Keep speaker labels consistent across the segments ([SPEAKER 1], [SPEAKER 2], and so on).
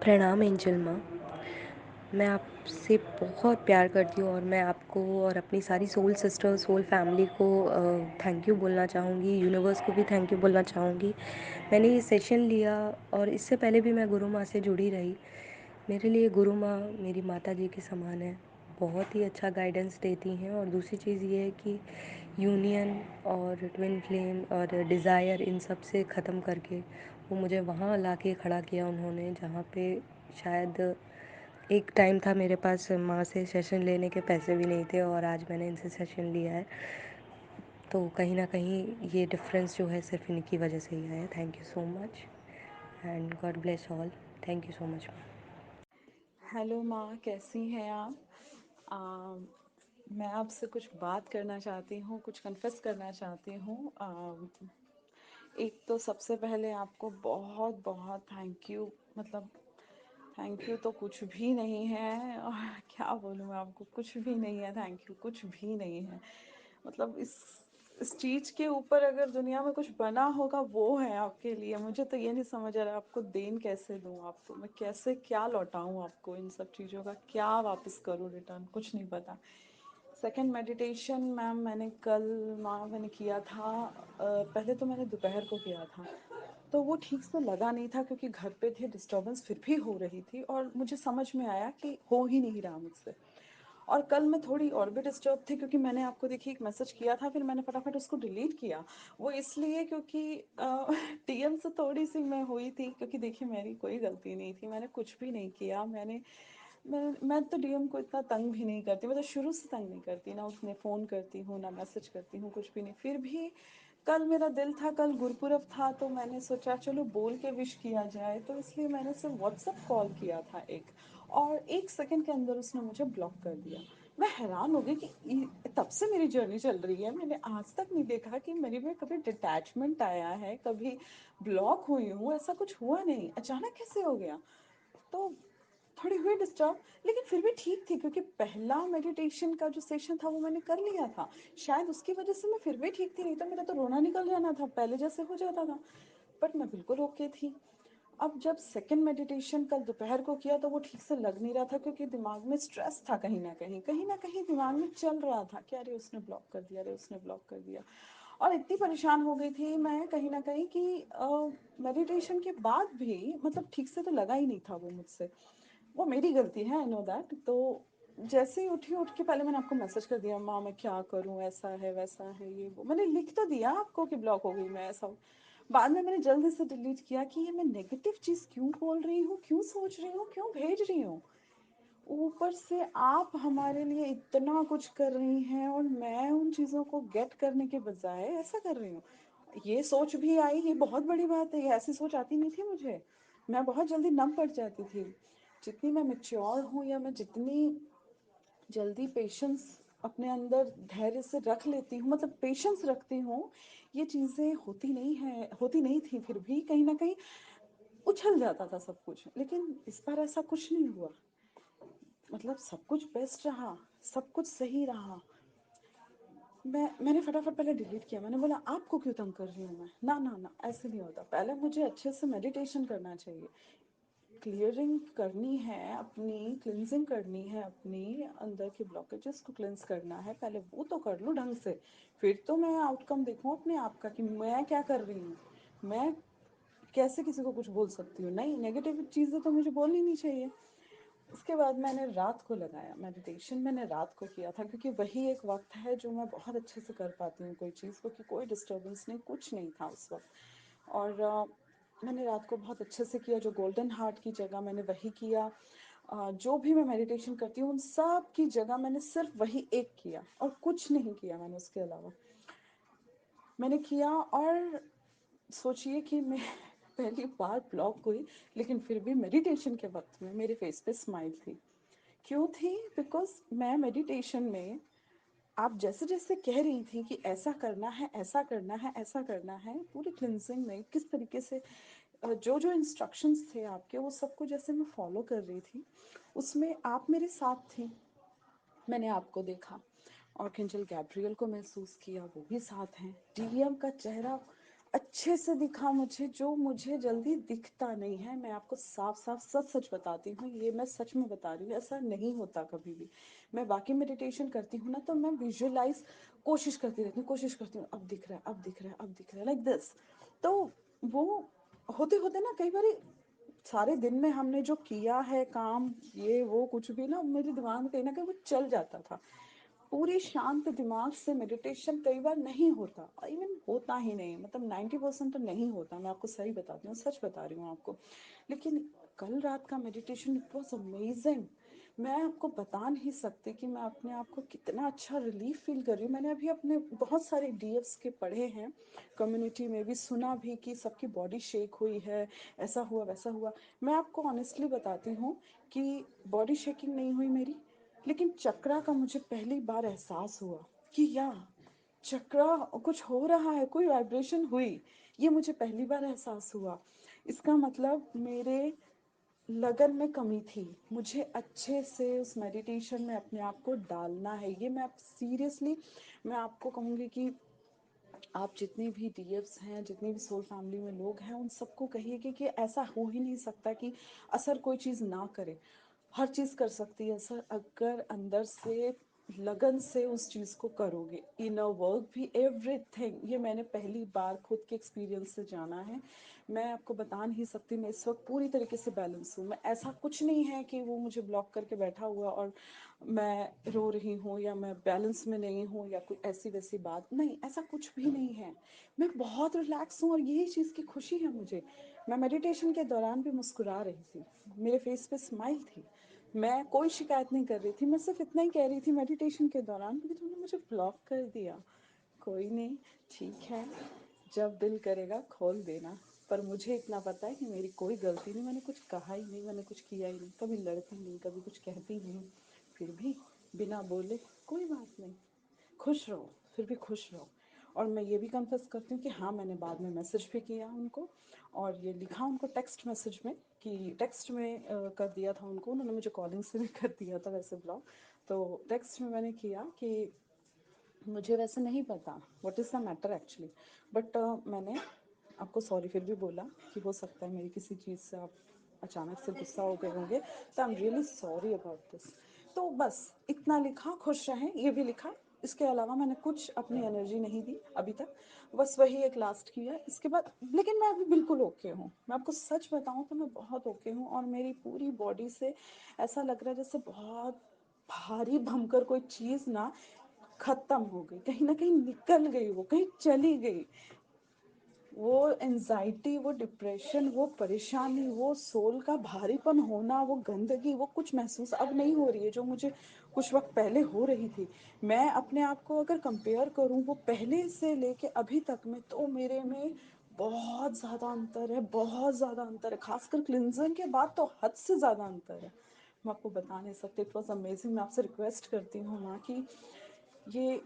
[SPEAKER 1] प्रणाम एंजल माँ। मैं आपसे बहुत प्यार करती हूँ और मैं आपको और अपनी सारी सोल सिस्टर्स सोल फैमिली को थैंक यू बोलना चाहूँगी। यूनिवर्स को भी थैंक यू बोलना चाहूँगी। मैंने ये सेशन लिया और इससे पहले भी मैं गुरु माँ से जुड़ी रही। मेरे लिए गुरु माँ मेरी माता जी के समान है। बहुत ही अच्छा गाइडेंस देती हैं। और दूसरी चीज़ ये है कि यूनियन और ट्विन फ्लेम और डिज़ायर इन सब से ख़त्म करके वो मुझे वहाँ ला के खड़ा किया उन्होंने, जहाँ पे शायद एक टाइम था मेरे पास माँ से सेशन लेने के पैसे भी नहीं थे और आज मैंने इनसे सेशन लिया है। तो कहीं ना कहीं ये डिफरेंस जो है सिर्फ इनकी वजह से ही आया है। Thank you so much and God bless all. Thank you so much.
[SPEAKER 2] Hello माँ, कैसी हैं आप? मैं आपसे कुछ बात करना चाहती हूँ, कुछ कन्फेस करना चाहती हूँ। एक तो सबसे पहले आपको बहुत बहुत थैंक यू। मतलब थैंक यू तो कुछ भी नहीं है। और क्या बोलूँ मैं आपको, कुछ भी नहीं है। थैंक यू कुछ भी नहीं है। मतलब इस चीज़ के ऊपर अगर दुनिया में कुछ बना होगा वो है आपके लिए। मुझे तो ये नहीं समझ आ रहा आपको देन कैसे दूँ, आपको मैं कैसे क्या लौटाऊँ, आपको इन सब चीज़ों का क्या वापस करूँ रिटर्न, कुछ नहीं पता। सेकंड मेडिटेशन मैम मैंने किया था। पहले तो मैंने दोपहर को किया था, तो वो ठीक से लगा नहीं था क्योंकि घर पे थे, डिस्टर्बेंस फिर भी हो रही थी और मुझे समझ में आया कि हो ही नहीं रहा मुझसे। और कल मैं थोड़ी और भी डिस्टर्ब थी क्योंकि मैंने आपको देखिए एक मैसेज किया था, फिर मैंने फटाफट उसको डिलीट किया। वो इसलिए क्योंकि टीएम से थोड़ी सी मैं हुई थी, क्योंकि देखिए मेरी कोई गलती नहीं थी, मैंने कुछ भी नहीं किया। मैं तो डीएम को इतना तंग भी नहीं करती, मैं तो शुरू से तंग नहीं करती, ना उसने फ़ोन करती हूँ ना मैसेज करती हूँ, कुछ भी नहीं। फिर भी कल मेरा दिल था, कल गुरपुरब था, तो मैंने सोचा चलो बोल के विश किया जाए, तो इसलिए मैंने सिर्फ व्हाट्सअप कॉल किया था एक, और 1 सेकंड के अंदर उसने मुझे ब्लॉक कर दिया। मैं हैरान हो गई कि तब से मेरी जर्नी चल रही है, मैंने आज तक नहीं देखा कि मेरे में कभी डिटैचमेंट आया है, कभी ब्लॉक हुई हूँ, ऐसा कुछ हुआ नहीं, अचानक कैसे हो गया। तो थोड़ी हुई डिस्टर्ब, लेकिन फिर भी ठीक थी क्योंकि पहला मेडिटेशन का जो सेशन था वो मैंने कर लिया था। शायद उसकी वजह से मैं फिर भी ठीक थी, नहीं तो मेरा तो रोना निकल जाना था, पहले जैसे हो जाता था। बट मैं बिल्कुल ओके थी। अब जब सेकंड मेडिटेशन कल दोपहर को किया तो वो ठीक से लग नहीं रहा था क्योंकि दिमाग में स्ट्रेस था, कहीं ना कहीं दिमाग में चल रहा था कि अरे उसने ब्लॉक कर दिया, अरे उसने ब्लॉक कर दिया। और इतनी परेशान हो गई थी मैं कहीं ना कहीं कि मेडिटेशन के बाद भी मतलब ठीक से तो लगा ही नहीं था वो मुझसे। वो मेरी गलती है, आई नो दैट। तो जैसे ही उठी, उठ के पहले मैंने आपको मैसेज कर दिया, माँ मैं क्या करूँ, ऐसा है वैसा है ये वो, मैंने लिख तो दिया आपको कि ब्लॉक हो गई मैं, ऐसा। बाद में मैंने जल्दी से डिलीट किया कि ये मैं नेगेटिव चीज़ क्यों बोल रही हूँ, क्यों सोच रही हूँ, क्यों भेज रही हूँ। ऊपर से आप हमारे लिए इतना कुछ कर रही हैं और मैं उन चीज़ों को गेट करने के बजाय ऐसा कर रही हूँ। ये सोच भी आई, ये बहुत बड़ी बात है, ये ऐसी सोच आती नहीं थी मुझे। मैं बहुत जल्दी नम पड़ जाती थी। जितनी मैं मेच्योर हूँ या मैं जितनी जल्दी पेशेंस अपने अंदर धैर्य से रख लेती हूँ, मतलब पेशेंस रखती हूँ, ये चीज़ें होती नहीं थी। फिर भी कहीं ना कहीं उछल जाता था सब कुछ, लेकिन इस बार ऐसा कुछ नहीं हुआ। मतलब सब कुछ बेस्ट रहा, सब कुछ सही रहा। मैंने फटाफट पहले डिलीट किया, मैंने बोला आपको क्यों तंग कर रही हूँ मैं, ना ना ना, ऐसे नहीं होता। पहले मुझे अच्छे से मेडिटेशन करना चाहिए, क्लियरिंग करनी है अपनी, क्लिनजिंग करनी है अपनी, अंदर के ब्लॉकेजेस को क्लिनस करना है, पहले वो तो कर लूँ ढंग से, फिर तो मैं आउटकम देखूँ अपने आप का कि मैं क्या कर रही हूँ। मैं कैसे किसी को कुछ बोल सकती हूँ, नहीं, नेगेटिव चीज़ें तो मुझे बोलनी नहीं चाहिए। उसके बाद मैंने रात को लगाया मेडिटेशन, मैंने रात को किया था क्योंकि वही एक वक्त है जो मैं बहुत अच्छे से कर पाती हूँ कोई चीज़ को, कि कोई डिस्टर्बेंस नहीं, कुछ नहीं था उस वक्त। और मैंने रात को बहुत अच्छे से किया, जो गोल्डन हार्ट की जगह मैंने वही किया। जो भी मैं मेडिटेशन करती हूँ उन सब की जगह मैंने सिर्फ वही एक किया और कुछ नहीं किया मैंने उसके अलावा। मैंने किया और सोचिए कि मैं पहली बार ब्लॉक हुई, लेकिन फिर भी मेडिटेशन के वक्त में मेरे फेस पे स्माइल थी। क्यों थी? बिकॉज मैं मेडिटेशन में आप जैसे जैसे कह रही थी कि ऐसा करना है, ऐसा करना है, ऐसा करना है, पूरी क्लिनजिंग में किस तरीके से जो जो इंस्ट्रक्शंस थे आपके, वो सबको जैसे मैं फॉलो कर रही थी, उसमें आप मेरे साथ थी। मैंने आपको देखा, आर्कएंजल गैब्रियल को महसूस किया, वो भी साथ हैं। डीएम का चेहरा अच्छे से दिखा मुझे, जो मुझे जल्दी दिखता नहीं है। मैं आपको साफ साफ सच सच बताती हूँ, ये मैं सच में बता रही हूँ, ऐसा नहीं होता कभी भी। मैं बाकी मेडिटेशन करती हूँ ना, तो मैं विजुअलाइज कोशिश करती रहती हूँ, कोशिश करती हूँ, अब दिख रहा है, अब दिख रहा है, अब दिख रहा है, लाइक दिस। तो वो होते होते ना कई बार सारे दिन में हमने जो किया है काम, ये वो कुछ भी ना, मेरे दिमाग में कहीं ना कहीं वो चल जाता था। पूरी शांत दिमाग से मेडिटेशन कई बार नहीं होता, इवन होता ही नहीं, मतलब 90% तो नहीं होता। मैं आपको सही बताती हूँ, सच बता रही हूँ आपको। लेकिन कल रात का मेडिटेशन इट वॉज अमेजिंग। मैं आपको बता नहीं सकती कि मैं अपने आप को कितना अच्छा रिलीफ फील कर रही हूँ। मैंने अभी अपने बहुत सारे डीएफ्स के पढ़े हैं, कम्युनिटी में भी सुना भी कि सबकी बॉडी शेक हुई है, ऐसा हुआ वैसा हुआ। मैं आपको ऑनेस्टली बताती हूँ कि बॉडी शेकिंग नहीं हुई मेरी, लेकिन चक्रा का मुझे पहली बार एहसास हुआ कि या चक्रा कुछ हो रहा है, कोई वाइब्रेशन हुई। ये मुझे पहली बार एहसास हुआ। इसका मतलब मेरे लगन में कमी थी, मुझे अच्छे से उस मेडिटेशन में अपने आप को डालना है। ये मैं सीरियसली मैं आपको कहूँगी कि आप जितने भी डीएफ्स हैं, जितनी भी सोल फैमिली में लोग हैं, उन सबको कहिए कि ऐसा हो ही नहीं सकता कि असर कोई चीज़ ना करे। हर चीज़ कर सकती है असर, अगर अंदर से लगन से उस चीज़ को करोगे। इनर वर्क भी, एवरीथिंग। ये मैंने पहली बार खुद के एक्सपीरियंस से जाना है। मैं आपको बता नहीं सकती, मैं इस वक्त पूरी तरीके से बैलेंस हूँ। मैं, ऐसा कुछ नहीं है कि वो मुझे ब्लॉक करके बैठा हुआ और मैं रो रही हूँ या मैं बैलेंस में नहीं हूँ या कोई ऐसी वैसी बात नहीं, ऐसा कुछ भी नहीं है। मैं बहुत रिलैक्स हूँ और यही चीज़ की खुशी है मुझे। मैं मेडिटेशन के दौरान भी मुस्कुरा रही थी, मेरे फेस पे स्माइल थी, मैं कोई शिकायत नहीं कर रही थी। मैं सिर्फ इतना ही कह रही थी मेडिटेशन के दौरान कि तुमने मुझे ब्लॉक कर दिया, कोई नहीं, ठीक है, जब दिल करेगा खोल देना। पर मुझे इतना पता है कि मेरी कोई गलती नहीं, मैंने कुछ कहा ही नहीं, मैंने कुछ किया ही नहीं, कभी लड़ती नहीं, कभी कुछ कहती नहीं। फिर भी बिना बोले कोई बात नहीं, खुश रहो, फिर भी खुश रहो। और मैं ये भी कन्फेस करती हूँ कि हाँ, मैंने बाद में मैसेज भी किया उनको, और ये लिखा उनको टेक्स्ट मैसेज में, कि टेक्स्ट में कर दिया था उनको, उन्होंने मुझे कॉलिंग से भी कर दिया था वैसे ब्लॉक। तो टेक्स्ट में मैंने किया कि मुझे वैसे नहीं पता what is the matter actually, but मैंने आपको सॉरी फिर भी बोला कि हो सकता है मेरी किसी चीज़ से आप अचानक से गुस्सा हो गए होंगे, तो I am really sorry about this. तो बस इतना लिखा, खुश रहें, ये भी लिखा। इसके अलावा मैंने कुछ अपनी एनर्जी नहीं दी अभी तक, बस वही एक लास्ट किया इसके बाद। लेकिन मैं अभी बिल्कुल ओके हूँ, मैं आपको सच बताऊँ तो मैं बहुत ओके हूँ, और मेरी पूरी बॉडी से ऐसा लग रहा है जैसे बहुत भारी भमकर कोई चीज़ ना खत्म हो गई, कहीं ना कहीं निकल गई, वो कहीं चली गई। वो एनजाइटी, वो डिप्रेशन, वो परेशानी, वो सोल का भारीपन होना, वो गंदगी, वो कुछ महसूस अब नहीं हो रही है जो मुझे कुछ वक्त पहले हो रही थी। मैं अपने आप को अगर कंपेयर करूं वो पहले से लेके अभी तक में, तो मेरे में बहुत ज़्यादा अंतर है, बहुत ज़्यादा अंतर है। खासकर क्लिनजिंग के बाद तो हद से ज़्यादा अंतर है। मैं आपको बता नहीं सकती, इट वॉज अमेजिंग। मैं आपसे रिक्वेस्ट करती हूँ माँ कि ये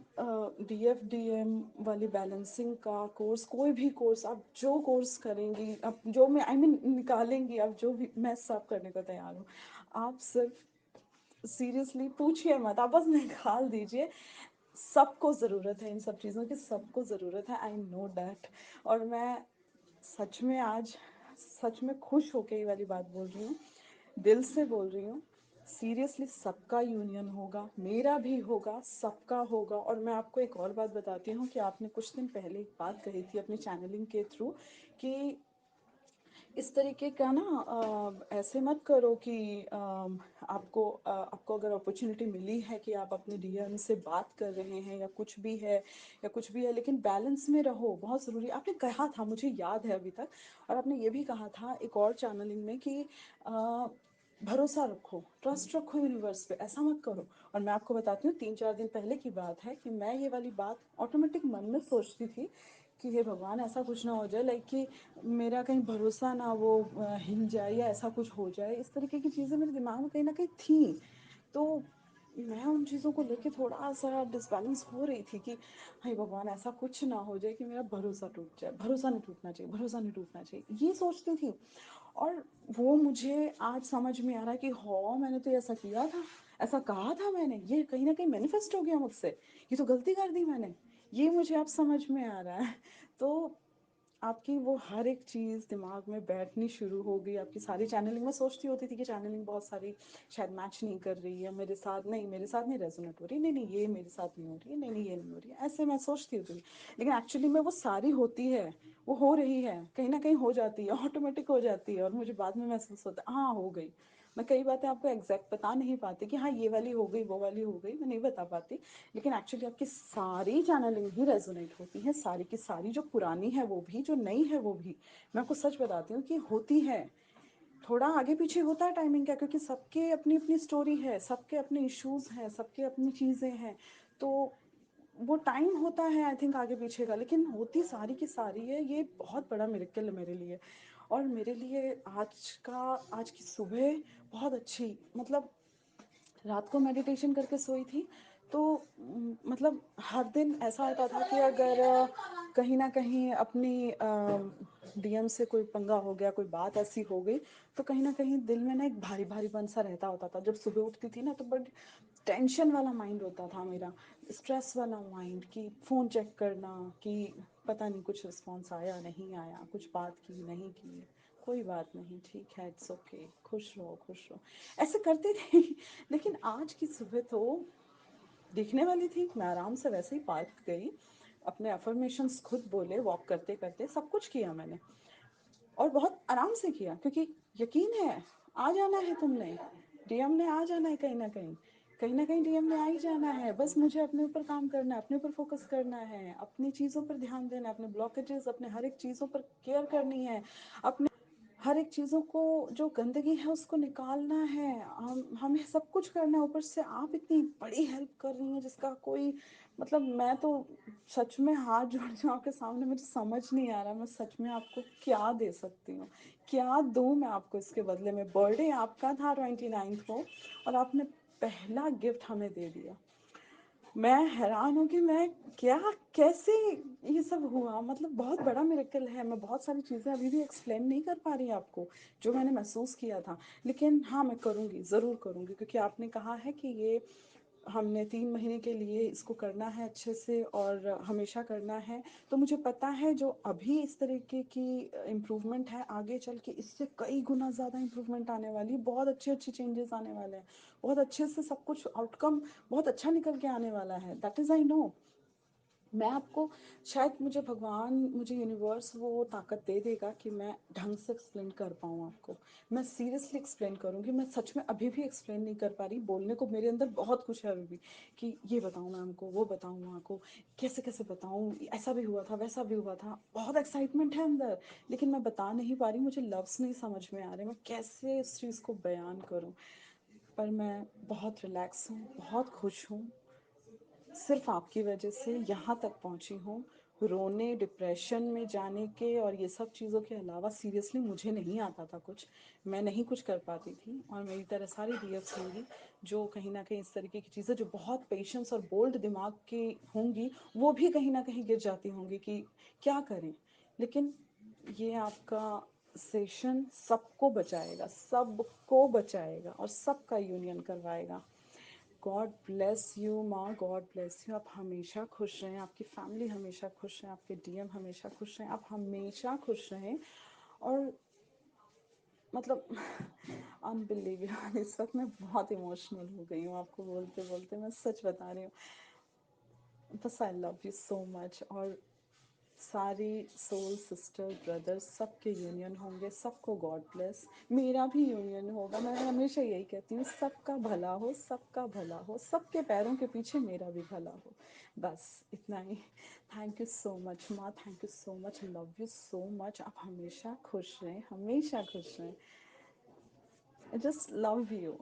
[SPEAKER 2] DFDM वाली बैलेंसिंग का कोर्स, कोई भी कोर्स आप जो कोर्स करेंगी, आप जो मैं आई मीन निकालेंगी, आप जो भी, मैं सब करने को तैयार हूँ। आप सिर्फ सीरियसली पूछिए मत, आप बस निकाल दीजिए। सबको ज़रूरत है इन सब चीज़ों की, सबको ज़रूरत है, आई नो डैट। और मैं सच में आज सच में खुश होके ये वाली बात बोल रही हूँ, दिल से बोल रही हूँ। सीरियसली सबका यूनियन होगा, मेरा भी होगा, सबका होगा। और मैं आपको एक और बात बताती हूँ कि आपने कुछ दिन पहले एक बात कही थी अपनी चैनलिंग के थ्रू कि इस तरीके का ना ऐसे मत करो कि आपको अगर अपॉर्चुनिटी मिली है कि आप अपने डीएम से बात कर रहे हैं या कुछ भी है, या कुछ भी है, लेकिन बैलेंस में रहो, बहुत ज़रूरी। आपने कहा था, मुझे याद है अभी तक, और आपने ये भी कहा था एक और चैनलिंग में कि भरोसा रखो, ट्रस्ट रखो यूनिवर्स पे, ऐसा मत करो। और मैं आपको बताती हूँ, 3-4 दिन पहले की बात है कि मैं ये वाली बात ऑटोमेटिक मन में सोचती थी कि हे भगवान, ऐसा कुछ ना हो जाए, लाइक कि मेरा कहीं भरोसा ना वो हिल जाए या ऐसा कुछ हो जाए। इस तरीके की चीज़ें मेरे दिमाग में कहीं ना कहीं थी। तो मैं उन चीज़ों को लेके थोड़ा सा डिसबैलेंस हो रही थी कि हे भगवान, ऐसा कुछ ना हो जाए कि मेरा भरोसा टूट जाए, भरोसा नहीं टूटना चाहिए, भरोसा नहीं टूटना चाहिए, ये सोचती थी। और वो मुझे आज समझ में आ रहा है कि हाँ, मैंने तो ऐसा किया था, ऐसा कहा था मैंने, ये कहीं ना कहीं मैनिफेस्ट हो गया मुझसे, ये तो गलती कर दी मैंने, ये मुझे अब समझ में आ रहा है। तो आपकी वो हर एक चीज़ दिमाग में बैठनी शुरू हो गई, आपकी सारी चैनलिंग। मैं सोचती होती थी कि चैनलिंग बहुत सारी शायद मैच नहीं कर रही है मेरे साथ, नहीं मेरे साथ नहीं रेजोनेट हो रही, नहीं नहीं ये मेरे साथ नहीं हो रही है, नहीं नहीं ये नहीं हो रही है, ऐसे मैं सोचती होती थी। लेकिन एक्चुअली में वो सारी होती है, वो हो रही है, कहीं ना कहीं हो जाती है, ऑटोमेटिक हो जाती है, और मुझे बाद में महसूस होता है हाँ हो गई। मैं कई बातें आपको एग्जैक्ट बता नहीं पाती कि हाँ ये वाली हो गई वो वाली हो गई, मैं नहीं बता पाती। लेकिन एक्चुअली आपकी सारी चैनलिंग ही रेजोनेट होती है, सारी की सारी, जो पुरानी है वो भी, जो नई है वो भी। मैं आपको सच बताती हूँ कि होती है। थोड़ा आगे पीछे होता है टाइमिंग का, क्योंकि सबके अपनी अपनी स्टोरी है, सबके अपने इश्यूज हैं, सबके अपनी चीज़ें हैं। तो वो टाइम होता है आई थिंक आगे पीछे का, लेकिन होती सारी की सारी है। ये बहुत बड़ा मिरेकल है मेरे लिए। और मेरे लिए आज की सुबह बहुत अच्छी, मतलब रात को मेडिटेशन करके सोई थी। तो मतलब हर दिन ऐसा होता था कि अगर कहीं ना कहीं अपनी डीएम से कोई पंगा हो गया, कोई बात ऐसी हो गई, तो कहीं ना कहीं दिल में ना एक भारी भारीपन सा रहता होता था। जब सुबह उठती थी ना तो बड़ी टेंशन वाला माइंड होता था मेरा, स्ट्रेस वाला माइंड, कि फ़ोन चेक करना कि पता नहीं कुछ रिस्पॉन्स आया नहीं आया, कुछ बात की नहीं की, कोई बात नहीं, ठीक है, इट्स ओके, खुश रहो खुश रहो, ऐसे करते थे। लेकिन आज की सुबह तो दिखने वाली थी, मैं आराम से वैसे ही पार्क गई, अपने अफर्मेशंस खुद बोले, वॉक करते करते सब कुछ किया मैंने, और बहुत आराम से किया, क्योंकि यकीन है आ जाना है तुमने, डीएम ने आ जाना है, कहीं ना कहीं डीएम ने आ ही जाना है। बस मुझे अपने ऊपर काम करना है, अपने ऊपर फोकस करना है, अपनी चीज़ों पर ध्यान देना है, अपने ब्लॉकेजेस, अपने हर एक चीज़ों पर केयर करनी है, अपने हर एक चीज़ों को, जो गंदगी है उसको निकालना है। हमें सब कुछ करना है। ऊपर से आप इतनी बड़ी हेल्प कर रही हैं जिसका कोई मतलब, मैं तो सच में हाथ जोड़ जाऊँ आपके सामने, मुझे समझ नहीं आ रहा मैं सच में आपको क्या दे सकती हूँ, क्या दूँ मैं आपको इसके बदले में। बर्थडे आपका था 29 को, और आपने पहला गिफ्ट हमें दे दिया। मैं हैरान हूँ कि मैं क्या, कैसे ये सब हुआ, मतलब बहुत बड़ा मिरेकल है। मैं बहुत सारी चीज़ें अभी भी एक्सप्लेन नहीं कर पा रही आपको, जो मैंने महसूस किया था। लेकिन हाँ मैं करूँगी, ज़रूर करूँगी, क्योंकि आपने कहा है कि ये हमने 3 महीने के लिए इसको करना है अच्छे से, और हमेशा करना है। तो मुझे पता है जो अभी इस तरीके की इम्प्रूवमेंट है, आगे चल के इससे कई गुना ज़्यादा इम्प्रूवमेंट आने वाली है, बहुत अच्छे अच्छे चेंजेस आने वाले हैं, बहुत अच्छे से सब कुछ आउटकम बहुत अच्छा निकल के आने वाला है, दैट इज़ आई नो। मैं आपको, शायद मुझे भगवान, मुझे यूनिवर्स वो ताकत दे देगा कि मैं ढंग से एक्सप्लेन कर पाऊँ आपको। मैं सीरियसली एक्सप्लेन करूँगी, मैं सच में अभी भी एक्सप्लेन नहीं कर पा रही, बोलने को मेरे अंदर बहुत कुछ है अभी भी, कि ये बताऊँ मैं आपको, वो बताऊँ मैं आपको, कैसे कैसे बताऊँ, ऐसा भी हुआ था वैसा भी हुआ था, बहुत एक्साइटमेंट है अंदर, लेकिन मैं बता नहीं पा रही, मुझे लफ्ज़ नहीं समझ में आ रहे, मैं कैसे इस चीज़ को बयान करूँ। पर मैं बहुत रिलैक्स हूँ, बहुत खुश हूँ, सिर्फ आपकी वजह से यहाँ तक पहुँची हूँ। रोने, डिप्रेशन में जाने के और ये सब चीज़ों के अलावा सीरियसली मुझे नहीं आता था कुछ, मैं नहीं कुछ कर पाती थी, और मेरी तरह सारी डीएफ्स होंगी जो कहीं ना कहीं इस तरीके की चीज़ें, जो बहुत पेशेंस और बोल्ड दिमाग की होंगी, वो भी कहीं ना कहीं गिर जाती होंगी कि क्या करें। लेकिन ये आपका सेशन सबको बचाएगा, सबको बचाएगा, और सबका यूनियन करवाएगा। गॉड ब्लेस यू माँ, गॉड ब्लेस यू। आप हमेशा खुश रहें, आपकी फैमिली हमेशा खुश रहें, आपके डीएम हमेशा खुश रहें, आप हमेशा खुश रहें। और मतलब अनबिलीवेबल, इस वक्त मैं बहुत इमोशनल हो गई हूँ आपको बोलते बोलते, मैं सच बता रही हूँ। बस I love you so much. और सारी सोल सिस्टर ब्रदर्स सबके यूनियन होंगे, सबको गॉड ब्लेस, मेरा भी यूनियन होगा। मैं हमेशा यही कहती हूँ, सबका भला हो, सबका भला हो, सबके पैरों के पीछे मेरा भी भला हो, बस इतना ही। थैंक यू सो मच माँ, thank you so much, love you so much. आप हमेशा खुश रहें, हमेशा खुश रहें। I just love you.